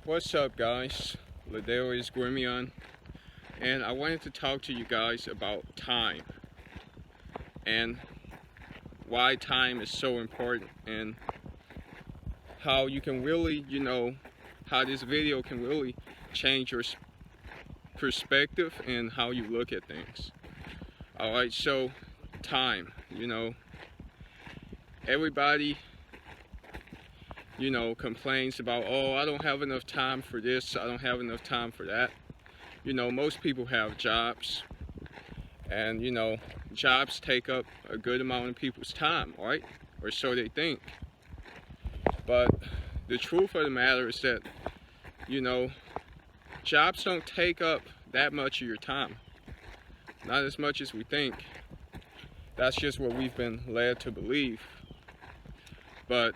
What's up, guys? Ladarius Grimion, and I wanted to talk to you guys about time and why time is so important, and how you can really, how this video can really change your perspective and how you look at things. Alright, so time, everybody complains about, oh, I don't have enough time for this, I don't have enough time for that. Most people have jobs, and jobs take up a good amount of people's time, right? Or so they think. But the truth of the matter is that, jobs don't take up that much of your time. Not as much as we think. That's just what we've been led to believe. But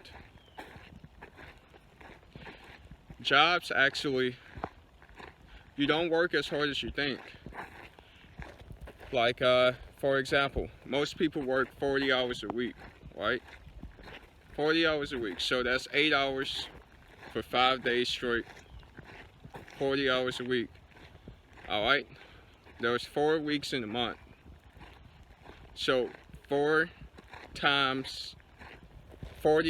jobs actually, you don't work as hard as you think. Like, for example, most people work 40 hours a week, right? 40 hours a week. So that's 8 hours for 5 days straight. 40 hours a week. Alright? There's 4 weeks in a month. So 40 times 4,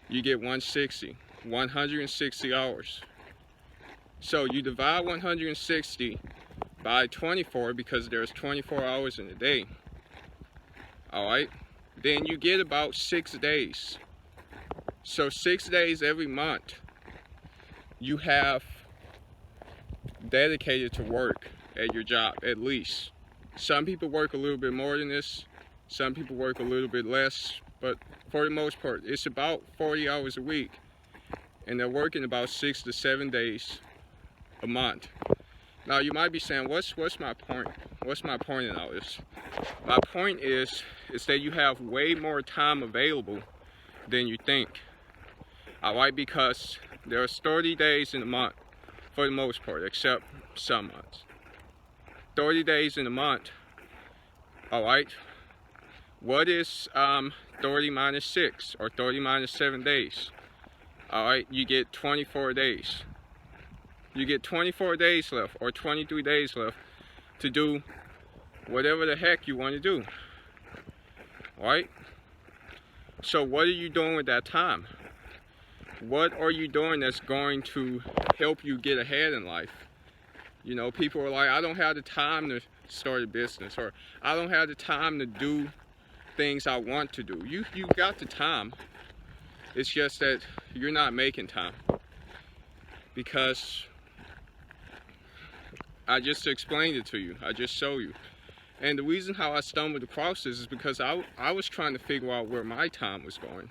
you get 160 hours. So you divide 160 by 24 because there's 24 hours in a day. Alright? Then you get about 6 days. So 6 days every month you have dedicated to work at your job, at least. Some people work a little bit more than this, some people work a little bit less, but for the most part it's about 40 hours a week, and they're working about 6 to 7 days a month. Now you might be saying, what's my point? What's my point in all this? My point is that you have way more time available than you think. Alright, because there's 30 days in a month for the most part, except some months. 30 days in a month. Alright, what is 30 minus 6 or 30 minus 7 days? Alright, you get 24 days. You get 24 days left, or 23 days left, to do whatever the heck you want to do. Right? So what are you doing with that time? What are you doing that's going to help you get ahead in life? People are like, I don't have the time to start a business, or I don't have the time to do things I want to do. You got the time. It's just that you're not making time. Because I just explained it to you. I just showed you. And the reason how I stumbled across this is because I was trying to figure out where my time was going.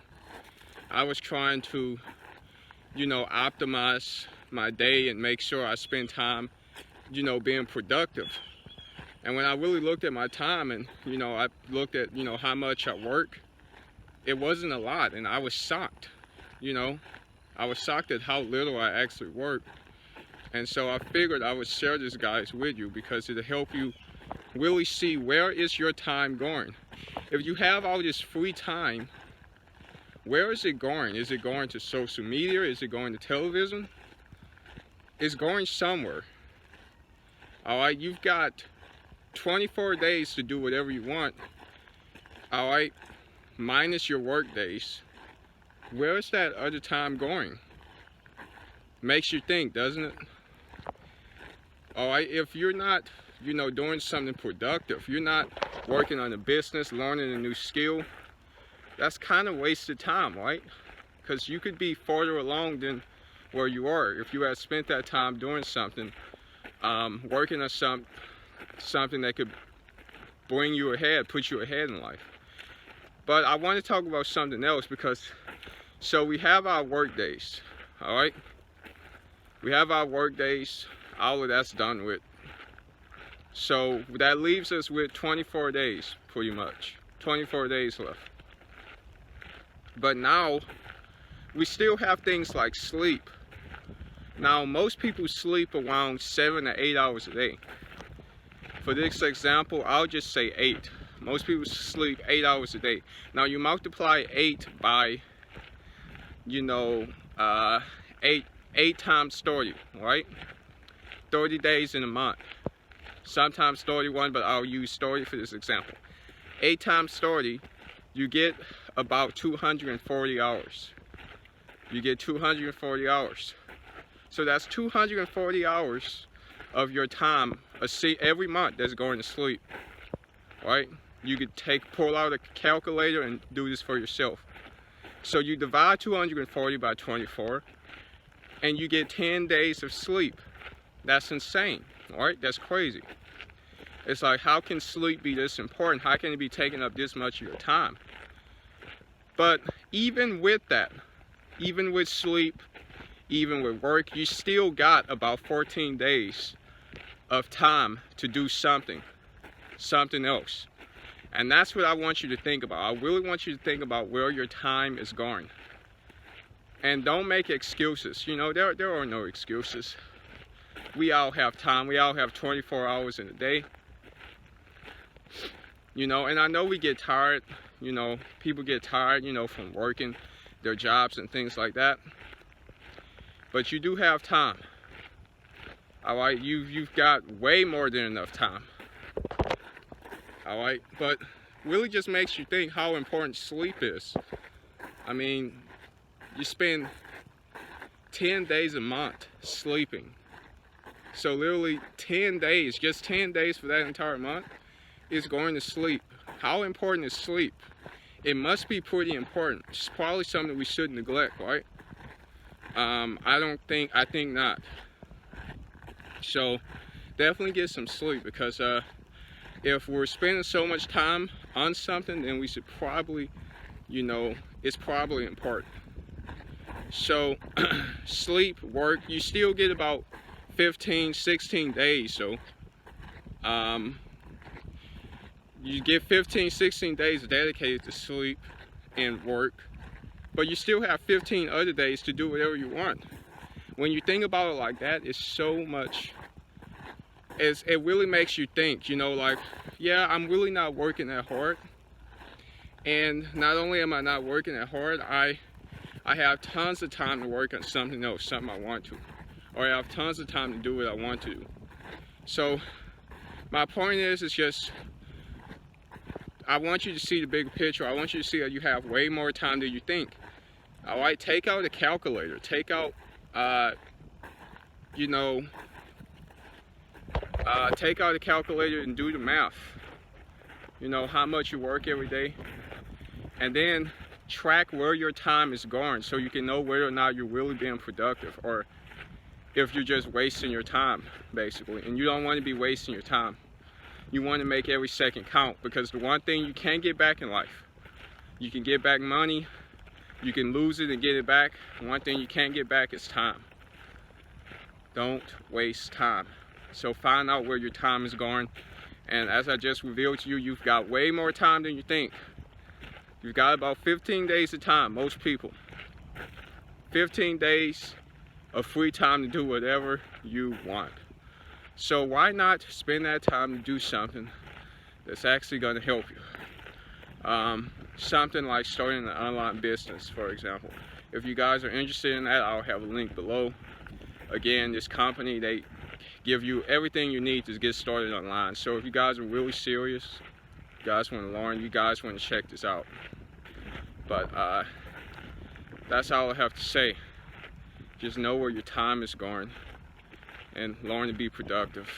I was trying to, optimize my day and make sure I spend time, being productive. And when I really looked at my time and, I looked at, how much I work, it wasn't a lot. And I was shocked, I was shocked at how little I actually work. And so I figured I would share this, guys, with you, because it'll help you really see where is your time going. If you have all this free time, where is it going? Is it going to social media? Is it going to television? It's going somewhere. Alright, you've got 24 days to do whatever you want. Alright, minus your work days. Where is that other time going? Makes you think, doesn't it? Alright, if you're not, doing something productive, you're not working on a business, learning a new skill, that's kind of wasted time, right? Because you could be further along than where you are if you had spent that time doing something, working on something that could bring you ahead, put you ahead in life. But I want to talk about something else, because so we have our work days, all right? We have our work days, all of that's done with. So that leaves us with 24 days, pretty much. 24 days left. But now, we still have things like sleep. Now, most people sleep around 7 to 8 hours a day. For this example, I'll just say 8. Most people sleep 8 hours a day. Now, you multiply 8 by eight times 30, right? 30 days in a month. Sometimes 31, but I'll use 30 for this example. 8 times 30, you get about 240 hours. You get 240 hours. So that's 240 hours of your time every month that's going to sleep, right? You could pull out a calculator and do this for yourself. So you divide 240 by 24, and you get 10 days of sleep. That's insane, right? That's crazy. It's like, how can sleep be this important? How can it be taking up this much of your time? But even with that, even with sleep, even with work, you still got about 14 days of time to do something else. And that's what I want you to think about. I really want you to think about where your time is going. And don't make excuses. You know, there are no excuses. We all have time. We all have 24 hours in a day. You know, and I know we get tired. You know, people get tired, you know, from working their jobs and things like that. But you do have time. All right, you've got way more than enough time. All right, but really just makes you think how important sleep is. I mean, you spend 10 days a month sleeping. So literally 10 days, just 10 days for that entire month is going to sleep. How important is sleep? It must be pretty important. It's probably something we shouldn't neglect, right? I think not. So definitely get some sleep, because if we're spending so much time on something, then we should probably, you know, it's probably important. So sleep, work, you still get about 15, 16 days. So you get 15, 16 days dedicated to sleep and work, but you still have 15 other days to do whatever you want. When you think about it like that, it's so much, it really makes you think, you know, like, yeah, I'm really not working that hard. And not only am I not working that hard, I have tons of time to work on something else, something I want to. Or I have tons of time to do what I want to do. So my point is just, I want you to see the bigger picture. I want you to see that you have way more time than you think. All right, take out a calculator. Take out, you know, take out a calculator and do the math. You know, how much you work every day. And then track where your time is going, so you can know whether or not you're really being productive, or if you're just wasting your time, basically. And you don't want to be wasting your time. You want to make every second count, because the one thing you can't get back in life, you can get back money, you can lose it and get it back. One thing you can't get back is time. Don't waste time. So find out where your time is going. And as I just revealed to you, you've got way more time than you think. You've got about 15 days of time, most people. 15 days of free time to do whatever you want. So why not spend that time to do something that's actually going to help you? Something like starting an online business, for example. If you guys are interested in that, I'll have a link below. Again, this company, they give you everything you need to get started online. So if you guys are really serious, you guys want to learn, you guys want to check this out. But that's all I have to say. Just know where your time is going and learn to be productive.